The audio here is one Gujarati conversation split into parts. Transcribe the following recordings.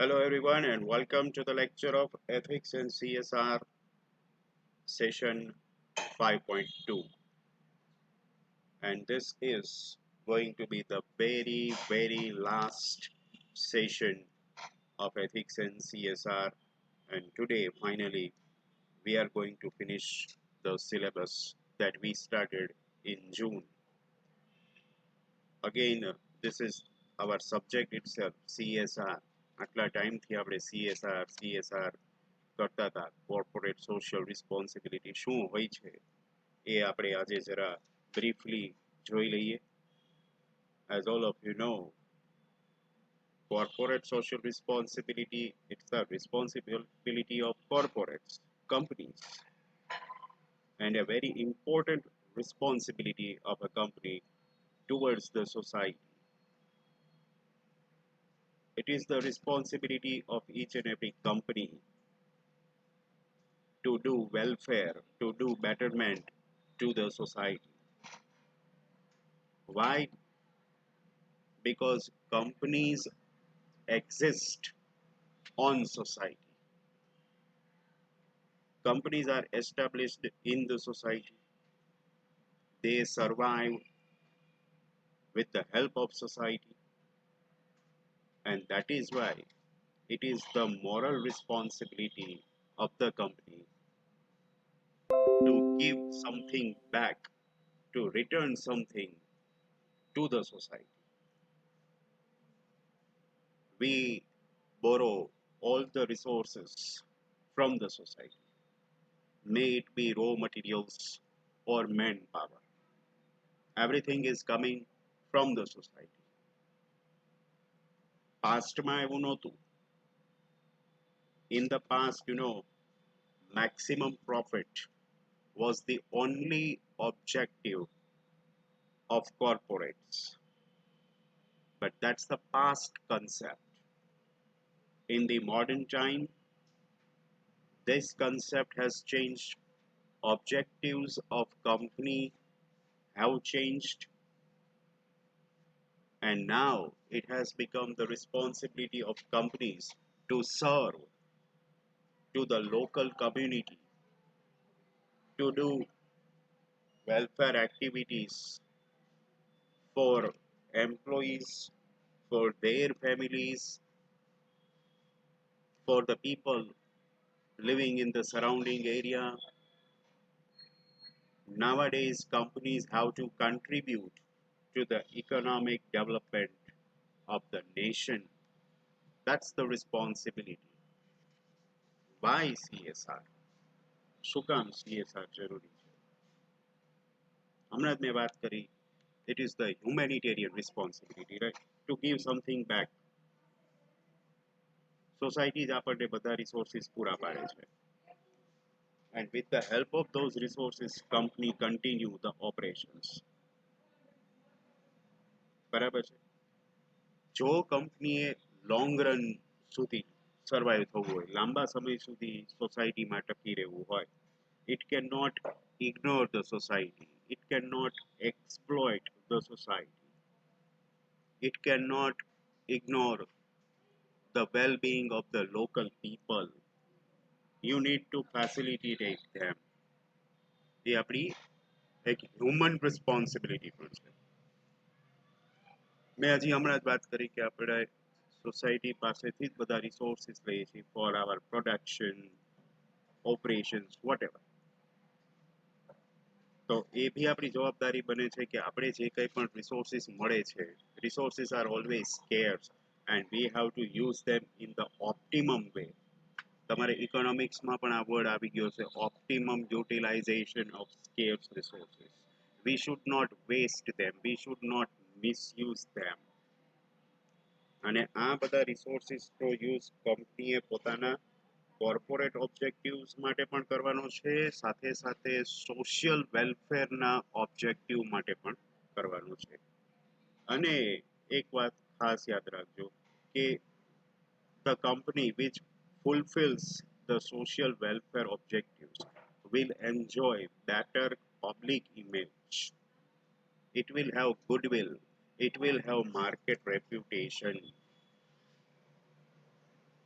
Hello everyone and welcome to the lecture of Ethics and CSR session 5.2, and this is going to be the very last session of Ethics and CSR, and today finally we are going to finish the syllabus that we started in June. Again, this is our subject itself, CSR. આટલા ટાઈમથી આપણે CSR કરતા હતા. કોર્પોરેટ સોશિયલ રિસ્પોન્સિબિલિટી શું હોય છે એ આપણે આજે જરા બ્રીફલી જોઈ લઈએ. As all of you know, corporate social responsibility, it's the responsibility of corporates, companies, and a very important responsibility of a company towards the society. It is the responsibility of each and every company to do welfare, to do betterment to the society. Why? Because companies exist on society. Companies are established in the society. They survive with the help of society, and that is why it is the moral responsibility of the company to give something back, to return something to the society. We borrow all the resources from the society, may it be raw materials or manpower. Everything is coming from the society. પાસ્ટમાં એવું નહોતું. In the past, maximum profit was the only objective of corporates. But that's the past concept. In the modern time, this concept has changed. Objectives of company have changed, and now it has become the responsibility of companies to serve to the local community, to do welfare activities for employees, for their families, for the people living in the surrounding area. Nowadays, companies have to contribute to the economic development of the nation. That's the responsibility. Why CSR? શું કામ CSR જરૂરી છે? હમણાં જ મેં વાત કરી, it is the humanitarian responsibility, right? To give something back. Society જ આપણને બધા resources પૂરા પાડે છે. And with the help of those resources, company continue the operations. બરાબર છે? જો કંપનીએ લોંગ રન સુધી સર્વાઈવ થવું હોય, લાંબા સમય સુધી સોસાયટીમાં ટકી રહેવું હોય, it cannot ignore the society, it cannot exploit the society, it cannot ignore the well-being of the local people. You need to facilitate them. એ આપણી એક હ્યુમન રિસ્પોન્સિબિલિટી પણ છે. મેં હજી હમણાં જ વાત કરી કે આપણે સોસાયટી પાસેથી જ બધા રિસોર્સિસ લઈએ છીએ ફોર આવર પ્રોડક્શન, ઓપરેશન્સ, વોટએવર. તો એ બી આપણી જવાબદારી બને છે કે આપણે જે કંઈ પણ રિસોર્સિસ મળે છે, resources are always scarce and we have to use them in the optimum way. તમારે ઇકોનોમિક્સમાં પણ આ વર્ડ આવી ગયો છે, optimum utilization of scarce resources. We should not waste them, we should not misuse them. અને આ બધા રિસોર્સિસનો યુઝ કંપનીએ પોતાના કોર્પોરેટ ઓબ્જેક્ટિવ્સ માટે પણ કરવાનો છે, સાથે સાથે સોશિયલ વેલફેરના ઓબ્જેક્ટિવ માટે પણ કરવાનો છે. અને એક વાત ખાસ યાદ રાખજો કે the company which fulfills the social welfare objectives will enjoy better public image. It will have goodwill. It will have market reputation.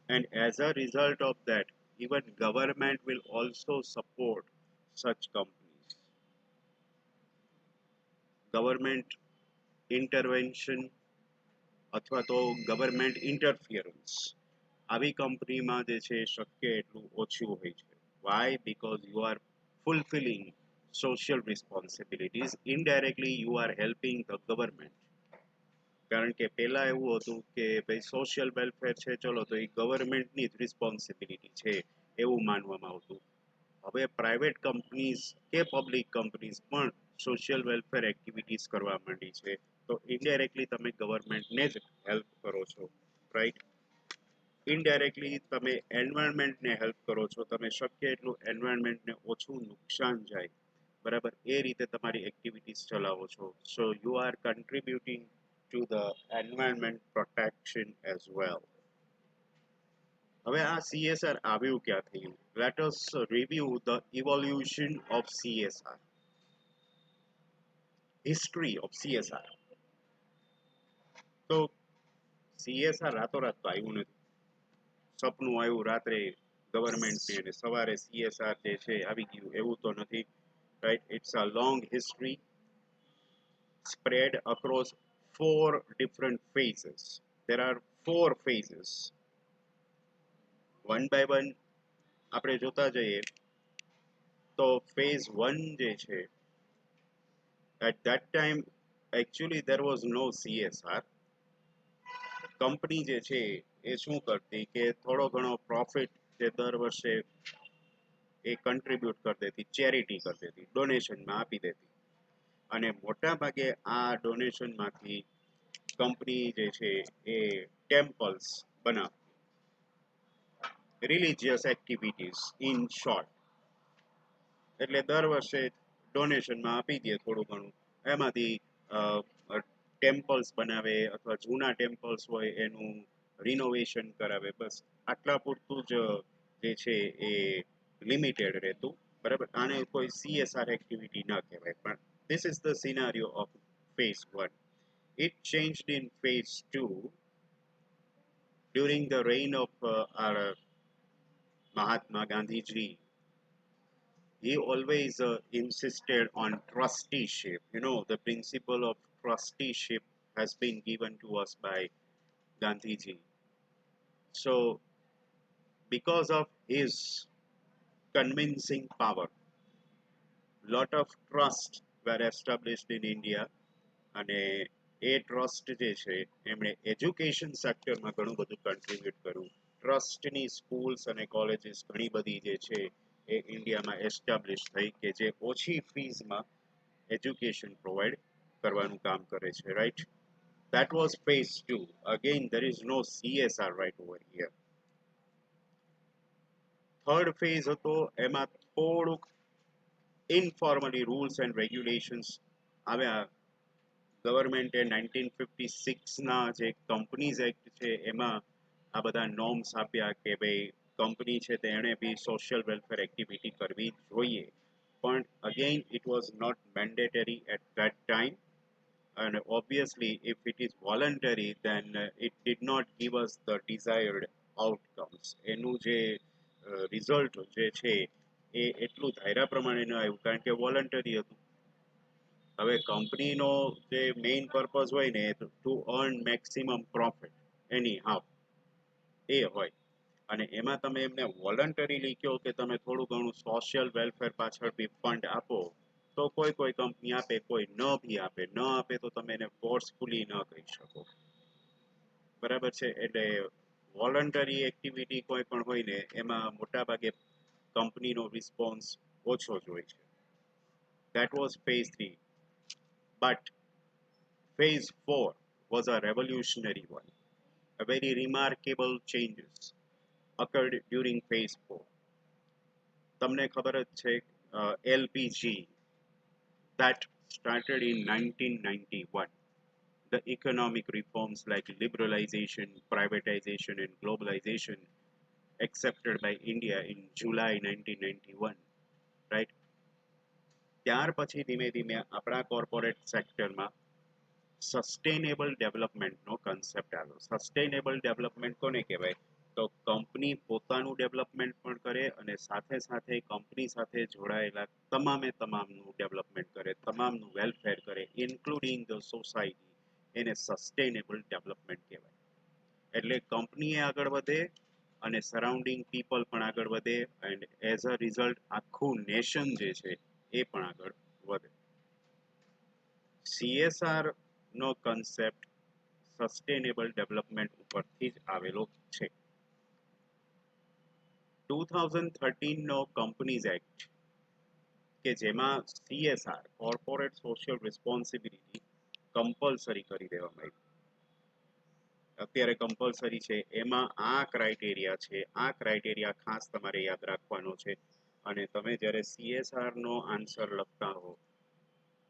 and as a result of that, even government will also support such companies. Government intervention અથવા તો ગવર્મેન્ટ ઇન્ટરફિયરન્સ આવી કંપનીમાં જે છે શક્ય એટલું ઓછું હોય છે. Why? Because you are fulfilling social responsibilities. Indirectly you are helping the government. કારણ કે પહેલા એવું હતું કે ભાઈ સોશિયલ વેલફેર છે, ચલો તો એ ગવર્મેન્ટની જ રિસ્પોન્સિબિલિટી છે એવું માનવામાં આવતું. હવે પ્રાઇવેટ કંપનીઝ કે પબ્લિક કંપનીઝ પણ સોશિયલ વેલફેર એક્ટિવિટીઝ કરવા માંડી છે, તો ઇનડાયરેક્ટલી તમે ગવર્મેન્ટને જ હેલ્પ કરો છો, રાઈટ? ઇનડાયરેક્ટલી તમે એન્વાયરમેન્ટને હેલ્પ કરો છો, તમે શક્ય એટલું એન્વાયરમેન્ટને ઓછું નુકસાન જાય, બરાબર, એ રીતે તમારી એક્ટિવિટીઝ ચલાવો છો. So you are કન્ટ્રીબ્યુટિંગ to the environment protection as well. હવે આ CSR આવ્યું ક્યાંથી? Let us review the evolution of CSR, history of CSR. તો CSR રાતોરાત તો આવ્યું નથી. સપનું આવ્યું રાત્રે ગવર્મેન્ટને અને સવારે CSR જે છે આવી ગયું, એવું તો નથી, right? It's a long history spread across 4 different phases. There are 4 phases. One by one આપણે જોતા જઈએ તો phase 1 જે છે, at that time actually there was no CSR. Company જે છે એ શું કરતી કે થોડો ઘણો પ્રોફિટ જે દર વર્ષે એ કન્ટ્રીબ્યુટ કરી દેતી, ચેરિટી કરી દેતી, ડોનેશનમાં આપી દેતી. અને મોટા ભાગે આ ડોનેશનમાંથી કંપની જે છે એ ટેમ્પલ્સ બનાવતી, રિલિજિયસ એક્ટિવિટીઝ ઇન શોર્ટ. એટલે દર વર્ષે ડોનેશનમાં આપી દે થોડું ઘણું, એમાંથી ટેમ્પલ્સ બનાવે અથવા જૂના ટેમ્પલ્સ હોય એનું રિનોવેશન કરાવે, બસ આટલા પૂરતું જ જે છે એ લિમિટેડ રહેતું, બરાબર. આને કોઈ CSR એક્ટિવિટી ના કહેવાય. પણ this is the scenario of phase 1. It changed in phase 2 during the reign of our Mahatma Gandhi ji. He always insisted on trusteeship. You know, the principle of trusteeship has been given to us by Gandhi ji. So, because of his convincing power, lot of trusts were established in India. અને એ ટ્રસ્ટ જે છે એમણે એજ્યુકેશન સેક્ટરમાં ઘણું બધું કન્ટ્રીબ્યુટ કર્યું. ટ્રસ્ટની સ્કૂલ્સ અને કોલેજીસ ઘણી બધી જે છે એ ઇન્ડિયામાં એસ્ટાબ્લિશ થઈ કે જે ઓછી ફીઝમાં એજ્યુકેશન પ્રોવાઈડ કરવાનું કામ કરે છે, right? That was phase 2. Again, there is no CSR right over here. Third phase હતો, એમાં થોડુંક ઇનફોર્મલી રૂલ્સ એન્ડ રેગ્યુલેશન્સ આવ્યા. ગવર્મેન્ટે 1956ના જે કંપનીઝ એક્ટ છે એમાં આ બધા નોર્મ્સ આપ્યા કે ભાઈ કંપની છે તે એણે બી સોશિયલ વેલફેર એક્ટિવિટી કરવી જોઈએ. પણ again it was not mandatory at that time. And obviously if it is voluntary then it did not give us the desired outcomes. એનું જે રિઝલ્ટ જે છે એ એટલું ધાર્યા પ્રમાણે ન આવ્યું, કારણ કે વોલન્ટરી હતું. હવે કંપનીનો જે મેઇન પર્પઝ હોય ને to earn maximum profit anyhow એ હોય, અને એમાં તમે એમને વોલન્ટરીલી કહો કે તમે થોડું ઘણું સોશિયલ વેલફેર પાછળ બી ફંડ આપો, તો કોઈ કંપની આપે, કોઈ ન બી આપે. ન આપે તો તમે એને ફોર્સફુલી ન કહી શકો, બરાબર છે? એટલે વોલન્ટરી એક્ટિવિટી કોઈ પણ હોય ને એમાં મોટાભાગે કંપનીનો રિસ્પોન્સ ઓછો જ હોય છે. That was phase 3. But phase 4 was a revolutionary one. A very remarkable changes occurred during phase 4. તમને ખબર જ છે, LPG that started in 1991. The economic reforms like liberalization, privatization and globalization accepted by India in July 1991, right? ત્યાર પછી ધીમે ધીમે આપણા કોર્પોરેટ સેક્ટરમાં સસ્ટેનેબલ ડેવલપમેન્ટનો કન્સેપ્ટ આવ્યો. સસ્ટેનેબલ ડેવલપમેન્ટ કોને કહેવાય? તો કંપની પોતાનું ડેવલપમેન્ટ પણ કરે અને સાથે સાથે કંપની સાથે જોડાયેલા તમામનું ડેવલપમેન્ટ કરે, તમામનું વેલફેર કરે, ઇન્ક્લુડિંગ ધ સોસાયટી. એને સસ્ટેનેબલ ડેવલપમેન્ટ કહેવાય. એટલે કંપની આગળ વધે અને સરાઉન્ડિંગ પીપલ પણ આગળ વધે એન્ડ એઝ અ રિઝલ્ટ આખું નેશન જે છે એ પણ આગળ વધે. CSR નો કન્સેપ્ટ સસ્ટેનેબલ ડેવલપમેન્ટ ઉપરથી જ આવેલો છે. 2013 નો કંપનીઝ એક્ટ કે જેમાં CSR corporate social responsibility compulsory કરી દેવામાં આવી. અત્યારે કમ્પલસરી છે, એમાં આ ક્રાઇટેરિયા છે. આ ક્રાઇટેરિયા ખાસ તમારે યાદ રાખવાનો છે અને તમે જ્યારે CSR નો આન્સર લખતા હો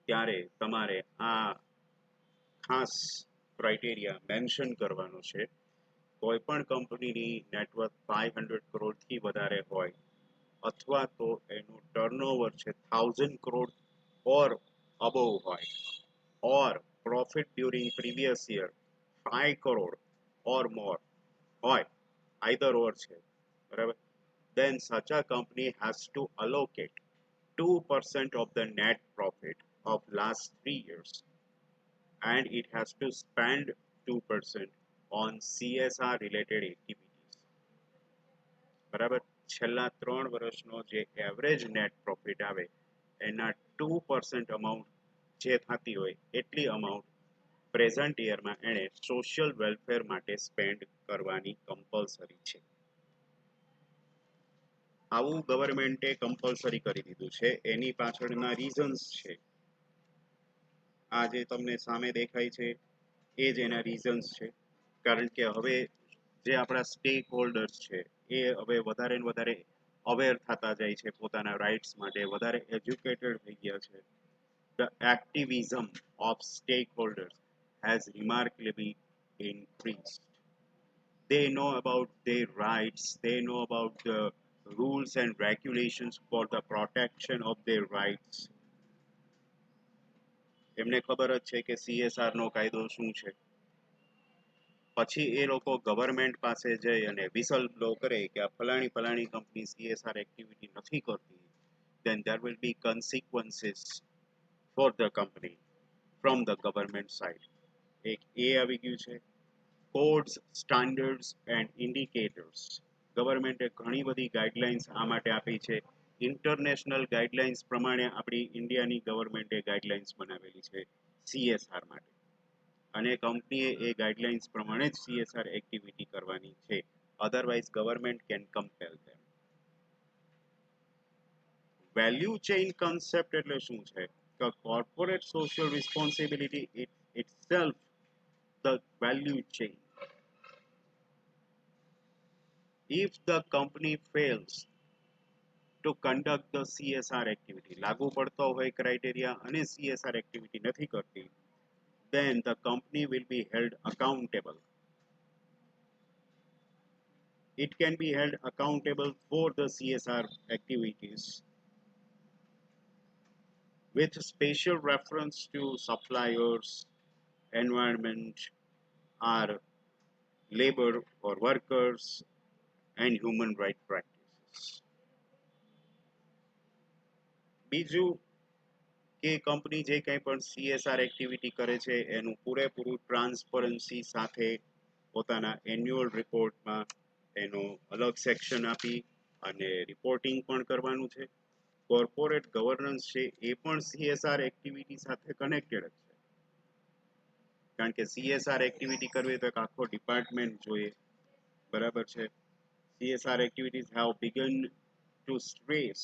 ત્યારે તમારે આ ખાસ ક્રાઇટેરિયા મેન્શન કરવાનો છે. કોઈ પણ કંપનીની નેટવર્ક 500 કરોડથી વધારે હોય અથવા તો એનું ટર્નઓવર છે 1000 કરોડ ઓર અબોવ હોય or profit during previous year 5 crore or more હોય, આઈધર ઓર છે, બરાબર, then such a company has to allocate 2% of the net profit of last 3 years and it has to spend 2% on CSR related activities. બરાબર, છેલ્લા 3 વર્ષનો જે એવરેજ નેટ પ્રોફિટ આવે એના 2% અમાઉન્ટ જે થતી હોય એટલી અમાઉન્ટ પ્રેઝન્ટ યરમાં એણે સોશિયલ વેલફેર માટે સ્પેન્ડ કરવાની કમ્પલસરી છે. આવું ગવર્મેન્ટે કમ્પલસરી કરી દીધું છે. એની પાછળના રીઝન્સ છે. આ જે તમને સામે દેખાય છે એ જ એના રીઝન્સ છે. કારણ કે હવે જે આપણા સ્ટેક હોલ્ડર્સ છે એ હવે વધારે ને વધારે અવેર થતા જાય છે પોતાના રાઇટ્સ માટે, વધારે એજ્યુકેટેડ થઈ ગયા છે. The activism of stack holders has remarkably increased. They know about their rights, they know about the rules and regulations for the protection of their rights. એમને ખબર જ છે કે CSR નો કાયદો શું છે. પછી એ લોકો ગવર્મેન્ટ પાસે જઈ અને વિસલ બ્લો કરે કે આ ફલાણી કંપની CSR એક્ટિવિટી નથી કરતી, then there will be consequences for the company from the government side. એક એ આવી ગયું છે. Codes, standards and indicators. ગવર્મેન્ટે ઘણી બધી ગાઈડલાઇન્સ આ માટે આપી છે. ઇન્ટરનેશનલ ગાઈડલાઇન્સ પ્રમાણે આપણી ઇન્ડિયાની ગવર્મેન્ટે ગાઈડલાઇન્સ બનાવેલી છે CSR માટે અને કંપનીએ એ ગાઈડલાઇન્સ પ્રમાણે જ CSR એક્ટિવિટી કરવાની છે. Otherwise government can compel them. Value chain concept એટલે શું છે? કે corporate social responsibility itself the value chain. If the company fails to conduct the CSR activity, લાગુ પડતો હોય ક્રાઇટેરિયા અને CSR એક્ટિવિટી નથી કરતી, then the company will be held accountable. It can be held accountable for the CSR activities with special reference to suppliers, environment, or labor or workers, and human right practices. બીજું કે કંપની જે કંઈ પણ CSR એક્ટિવિટી કરે છે એનું પૂરેપૂરું ટ્રાન્સપરન્સી સાથે પોતાના એન્યુઅલ રિપોર્ટમાં એનો અલગ સેક્શન આપી અને રિપોર્ટિંગ પણ કરવાનું છે. કોર્પોરેટ ગવર્નન્સ છે એ પણ CSR એક્ટિવિટી સાથે કનેક્ટેડ જ છે. કારણ કે CSR એક્ટિવિટી કરવી તો એક આખો ડિપાર્ટમેન્ટ જોઈએ, બરાબર છે. CSR activities have begun to stress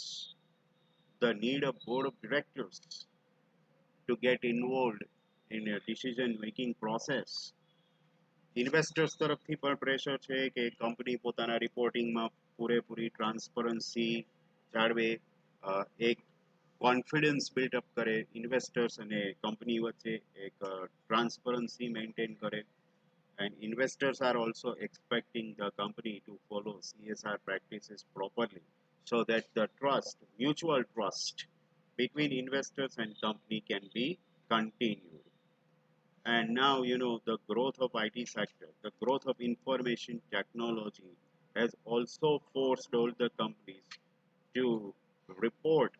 the need of board of directors to get involved in a decision making process. Investors તરફથી પણ પ્રેશર છે કે કંપની પોતાના રિપોર્ટિંગમાં પૂરેપૂરી ટ્રાન્સપરન્સી જાળવે, એક કોન્ફિડન્સ બિલ્ડઅપ કરે, ઇન્વેસ્ટર્સ અને કંપની વચ્ચે એક ટ્રાન્સપરન્સી મેન્ટેન કરે. And investors are also expecting the company to follow CSR practices properly so that the trust, mutual trust between investors and company can be continued. And now, the growth of IT sector, the growth of information technology has also forced all the companies to report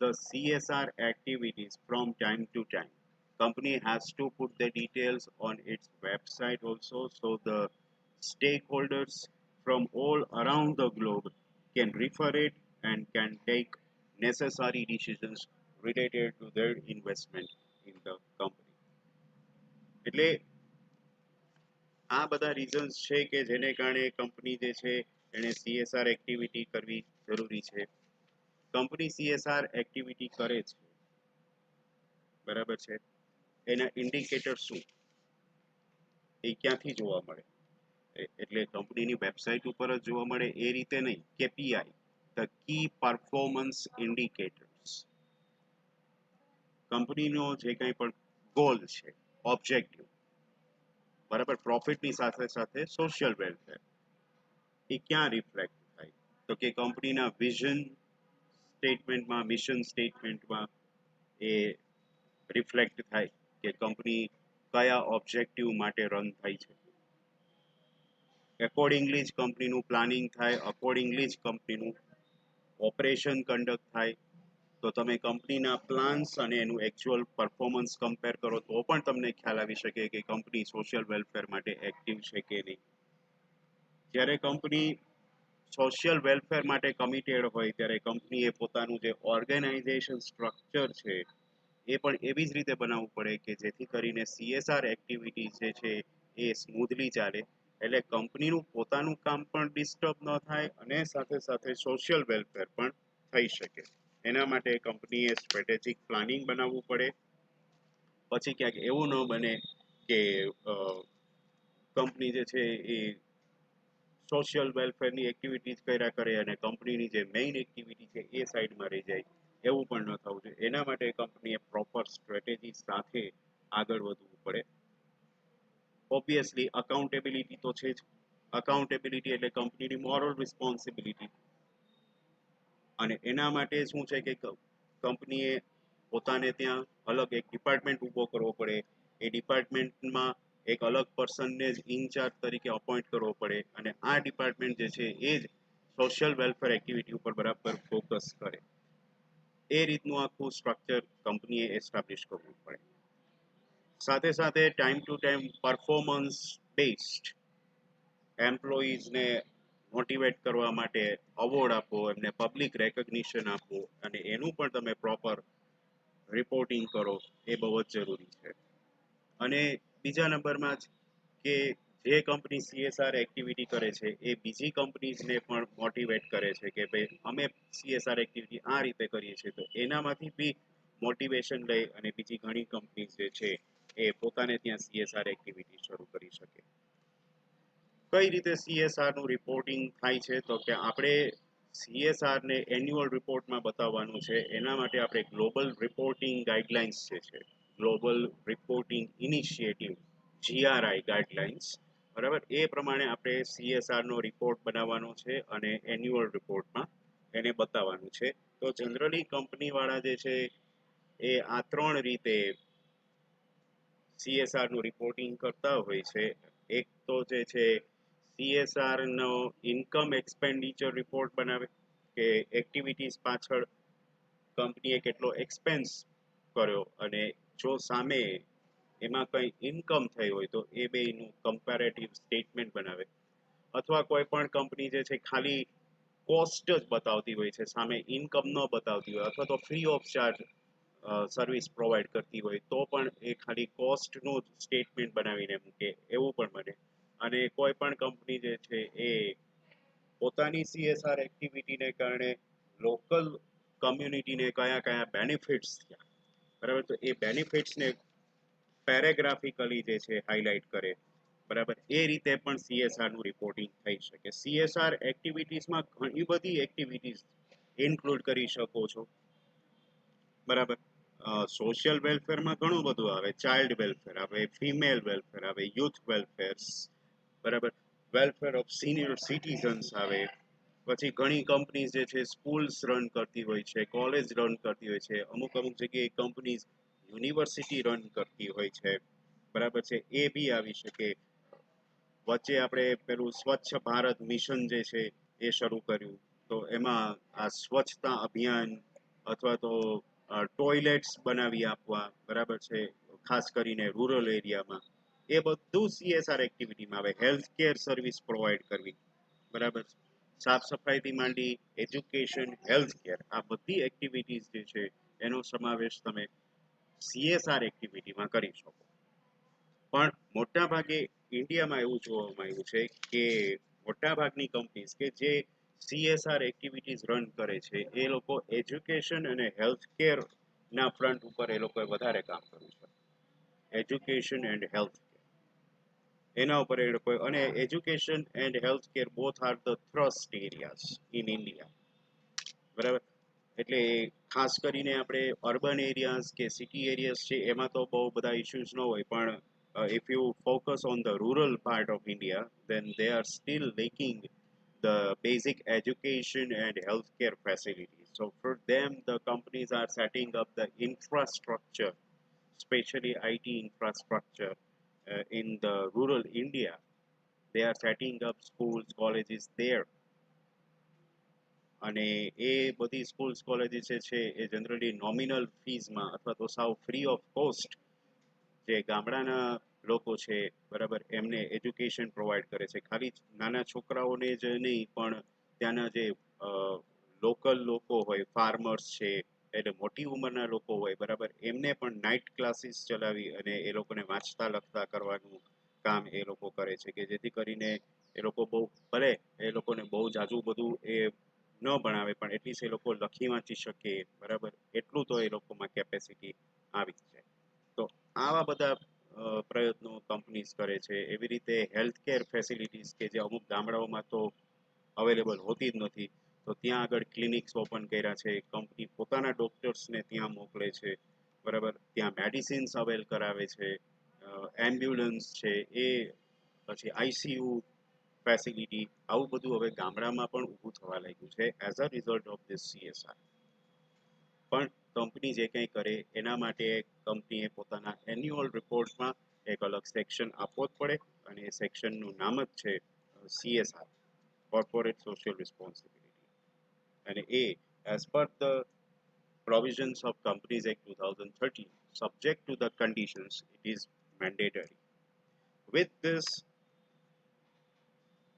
the CSR activities from time to time. Company has to put the details on its website also, so the stakeholders from all around the globe can refer it and can take necessary decisions related to their investment in the company. એટલે આ બધા રીઝન્સ છે કે જેને કારણે કંપની જે છે એને CSR એક્ટિવિટી કરવી જરૂરી છે. કંપની CSR એક્ટિવિટી કરે છે, બરાબર છે, એના ઇન્ડિકેટર શું, એ ક્યાંથી જોવા મળે? એટલે કંપનીની વેબસાઇટ ઉપર જ જોવા મળે એ રીતે નહીં. KPI, the key performance indicators, કંપનીનો જે કંઈ પણ ગોલ છે, ઓબ્જેક્ટિવ, બરાબર, પ્રોફિટની સાથે સાથે સોશિયલ વેલફેર, એ ક્યાં રિફ્લેક્ટ થાય? તો કે કંપનીના વિઝન સ્ટેટમેન્ટમાં, મિશન સ્ટેટમેન્ટમાં એ રિફ્લેક્ટ થાય કે કંપની કયા ઓબ્જેક્ટિવ માટે રન થાય છે. એકોર્ડિંગલી જ કંપનીનું પ્લાનિંગ થાય, અકોર્ડિંગલી જ કંપનીનું ઓપરેશન કન્ડક્ટ થાય. તો તમે કંપનીના પ્લાન્સ અને એનું એકચ્યુઅલ પરફોર્મન્સ કમ્પેર કરો તો પણ તમને ખ્યાલ આવી શકે કે કંપની સોશિયલ વેલફેર માટે એક્ટિવ છે કે નહીં. જ્યારે કંપની સોશિયલ વેલફેર માટે કમિટેડ હોય ત્યારે કંપનીએ પોતાનું જે ઓર્ગેનાઇઝેશન સ્ટ્રક્ચર છે એ પણ એવી જ રીતે બનાવવું પડે કે જેથી કરીને CSR એક્ટિવિટી જે છે એ સ્મૂધલી ચાલે. એટલે કંપનીનું પોતાનું કામ પણ ડિસ્ટર્બ ન થાય અને સાથે સાથે સોશિયલ વેલફેર પણ થઈ શકે. એના માટે કંપનીએ સ્ટ્રેટેજિક પ્લાનિંગ બનાવવું પડે. પછી ક્યાંક એવું ન બને કે કંપની જે છે એ સોશિયલ વેલફેરની એક્ટિવિટીઝ કર્યા કરે અને કંપનીની જે મેઇન એક્ટિવિટી છે એ સાઈડમાં રહી જાય, એવું પણ ન થવું જોઈએ. એના માટે કંપનીએ પ્રોપર સ્ટ્રેટેજી સાથે આગળ વધવું પડે. ઓબ્વિયસલી અકાઉન્ટેબિલિટી તો છે જ. અકાઉન્ટેબિલિટી એટલે કંપનીની મોરલ રિસ્પોન્સિબિલિટી. અને એના માટે શું છે કે કંપનીએ પોતાને ત્યાં અલગ એક ડિપાર્ટમેન્ટ ઊભો કરવો પડે. એ ડિપાર્ટમેન્ટમાં એક અલગ પર્સનને જ ઇન્ચાર્જ તરીકે અપોઇન્ટ કરવો પડે અને આ ડિપાર્ટમેન્ટ જે છે એ જ સોશિયલ વેલફેર એક્ટિવિટી ઉપર બરાબર ફોકસ કરે. એ રીતનું આખું સ્ટ્રક્ચર કંપનીએ એસ્ટાબ્લિશ કરવું પડે. સાથે સાથે time to time performance based એમ્પ્લોઈઝને મોટિવેટ કરવા માટે અવોર્ડ આપો, એમને પબ્લિક રેકગ્નિશન આપો અને એનું પણ તમે પ્રોપર રિપોર્ટિંગ કરો, એ બહુ જ જરૂરી છે. અને બીજા નંબરમાં જ કે જે કંપની CSR એક્ટિવિટી કરે છે એ બીજી કંપનીઝને પણ મોટિવેટ કરે છે કે ભાઈ અમે CSR એક્ટિવિટી આ રીતે કરીએ છીએ, તો એનામાંથી બી મોટિવેશન લઈ અને બીજી ઘણી કંપનીઝ જે છે એ પોતાને ત્યાં CSR એક્ટિવિટી શરૂ કરી શકે. કઈ રીતે CSR નું રિપોર્ટિંગ થાય છે? તો કે આપણે CSR ને એન્યુઅલ રિપોર્ટમાં બતાવવાનું છે. એના માટે આપણે ગ્લોબલ રિપોર્ટિંગ ગાઈડલાઇન્સ જે છે, global reporting initiative GRI guidelines, બરાબર, એ પ્રમાણે આપણે CSR નો રિપોર્ટ બનાવવાનો છે અને એન્યુઅલ રિપોર્ટમાં એને બતાવવાનું છે. તો જનરલી કંપનીવાળા જે છે એ આ 3 રીતે CSR નું રિપોર્ટિંગ કરતા હોય છે. એક તો જે છે CSR નો ઇન્કમ એક્સપેન્ડિચર રિપોર્ટ બનાવે કે એક્ટિવિટીઝ પાછળ કંપનીએ કેટલો એક્સપેન્સ કર્યો અને જો સામે એમાં કંઈ ઇન્કમ થઈ હોય તો એ બેયનું કમ્પેરેટિવ સ્ટેટમેન્ટ બનાવે. અથવા કોઈ પણ કંપની જે છે ખાલી કોસ્ટ જ બતાવતી હોય છે, સામે ઇન્કમ ન બતાવતી હોય, અથવા તો free of charge service provide કરતી હોય તો પણ એ ખાલી કોસ્ટનું સ્ટેટમેન્ટ બનાવીને મૂકે, એવું પણ બને. અને કોઈ પણ કંપની જે છે એ પોતાની CSR એક્ટિવિટીને કારણે લોકલ કમ્યુનિટીને કયા કયા બેનિફિટ્સ થયા, બરાબર, તો એ બેનિફિટ્સને પેરેગ્રાફિકલી જે છે હાઇલાઇટ કરે, બરાબર, એ રીતે પણ CSR નું રિપોર્ટિંગ થઈ શકે. CSR એક્ટિવિટીઝમાં ઘણી બધી એક્ટિવિટીઝ ઇન્ક્લુડ કરી શકો છો, બરાબર. સોશિયલ વેલફેરમાં ઘણું બધું આવે. ચાઇલ્ડ વેલફેર આવે, ફિમેલ વેલફેર આવે, યુથ વેલફેર્સ, બરાબર, વેલફેર ઓફ સિનિયર સિટીઝન્સ આવે. પછી ઘણી કંપનીઝ જે છે સ્કૂલ્સ રન કરતી હોય છે, કોલેજ રન કરતી હોય છે, અમુક અમુક જગ્યાએ કંપનીઝ યુનિવર્સિટી રન કરતી હોય છે, બરાબર છે, એ બી આવી શકે. વચ્ચે આપણે પેલું સ્વચ્છ ભારત મિશન જે છે એ શરૂ કર્યું, તો એમાં આ સ્વચ્છતા અભિયાન અથવા તો ટોયલેટ્સ બનાવી આપવા, બરાબર છે, ખાસ કરીને રૂરલ એરિયામાં, એ બધું CSR એક્ટિવિટીમાં આવે. હેલ્થ કેર સર્વિસ પ્રોવાઈડ કરવી, બરાબર છે, સાફ સફાઈથી માંડી એજ્યુકેશન, હેલ્થ કેર, આ બધી એક્ટિવિટીઝ જે છે એનો સમાવેશ તમે CSR એક્ટિવિટીમાં કરી શકો. પણ મોટા ભાગે ઇન્ડિયામાં એવું જોવામાં આવ્યું છે કે મોટા ભાગની કંપનીઝ કે જે CSR એક્ટિવિટીઝ રન કરે છે એ લોકો એજ્યુકેશન અને હેલ્થ કેર ના ફ્રન્ટ ઉપર એ લોકોએ વધારે કામ કર્યું છે. એજ્યુકેશન એન્ડ હેલ્થ એના ઉપર એ લોકો, અને education and health care both are the thrust areas in India, બરાબર. એટલે ખાસ કરીને આપણે અર્બન એરિયાઝ કે સિટી એરિયાઝ છે એમાં તો બહુ બધા ઇશ્યુઝ ન હોય, પણ if you focus on the rural part of India, then they are still lacking the basic education and healthcare facilities. So for them, the companies are setting up the infrastructure, especially IT infrastructure in the rural India. They are setting up schools, colleges there. અને એ બધી સ્કૂલ્સ કોલેજીસ છે એ જનરલી નોમિનલ ફીઝમાં અથવા તો સાવ ફ્રી ઓફ કોસ્ટ જે ગામડાના લોકો છે, બરાબર, એમને એજ્યુકેશન પ્રોવાઈડ કરે છે. ખાલી નાના છોકરાઓને જ નહીં, પણ ત્યાંના જે લોકલ લોકો હોય, ફાર્મર્સ છે, એટલે મોટી ઉંમરના લોકો હોય, બરાબર, એમને પણ નાઇટ ક્લાસીસ ચલાવી અને એ લોકોને વાંચતા લખતા કરવાનું કામ એ લોકો કરે છે, કે જેથી કરીને એ લોકો બહુ, ભલે એ લોકોને બહુ જાજુ બધું એ ન ભણાવે, પણ એટલીસ્ટ એ લોકો લખી વાંચી શકે, બરાબર, એટલું તો એ લોકોમાં કેપેસિટી આવી છે. તો આવા બધા પ્રયત્નો કંપનીઝ કરે છે. એવી રીતે હેલ્થ કેર ફેસિલિટીઝ કે જે અમુક ગામડાઓમાં તો અવેલેબલ હોતી જ નથી, તો ત્યાં આગળ ક્લિનિક્સ ઓપન કર્યા છે, કંપની પોતાના ડોક્ટર્સને ત્યાં મોકલે છે, બરાબર, ત્યાં મેડિસિન્સ અવેલ કરાવે છે, એમ્બ્યુલન્સ છે, એ પછી ICU ફેસિલિટી, આવું બધું હવે ગામડામાં પણ ઊભું થવા લાગ્યું છે as a result of this CSR. પણ કંપની જે કંઈ કરે એના માટે કંપનીએ પોતાના એન્યુઅલ રિપોર્ટમાં એક અલગ સેક્શન આપવો જ પડે, અને એ સેક્શનનું નામ જ છે CSR, કોર્પોરેટ સોશિયલ રિસ્પોન્સિબિલિટી. અને એ as per the provisions of Companies Act 2013, subject to the conditions, it is mandatory. With this,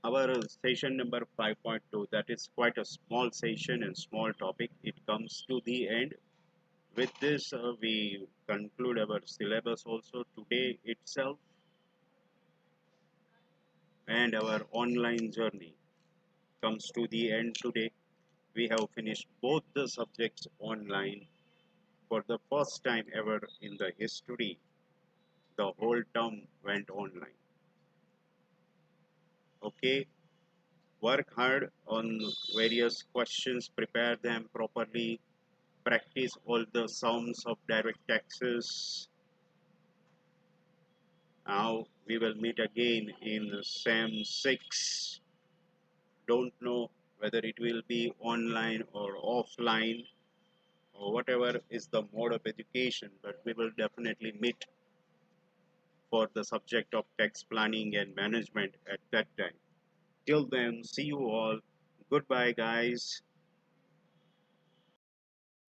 our session number 5.2, that is quite a small session and small topic, it comes to the end. With this, we conclude our syllabus also today itself, and our online journey comes to the end today. We have finished both the subjects online for the first time ever in the history. The whole term went online. Okay, work hard on various questions, prepare them properly, practice all the sums of direct taxes. Now we will meet again in SEM 6. Don't know whether it will be online or offline or whatever is the mode of education, but we will definitely meet for the subject of tax planning and management at that time. Till then, see you all. Goodbye, guys.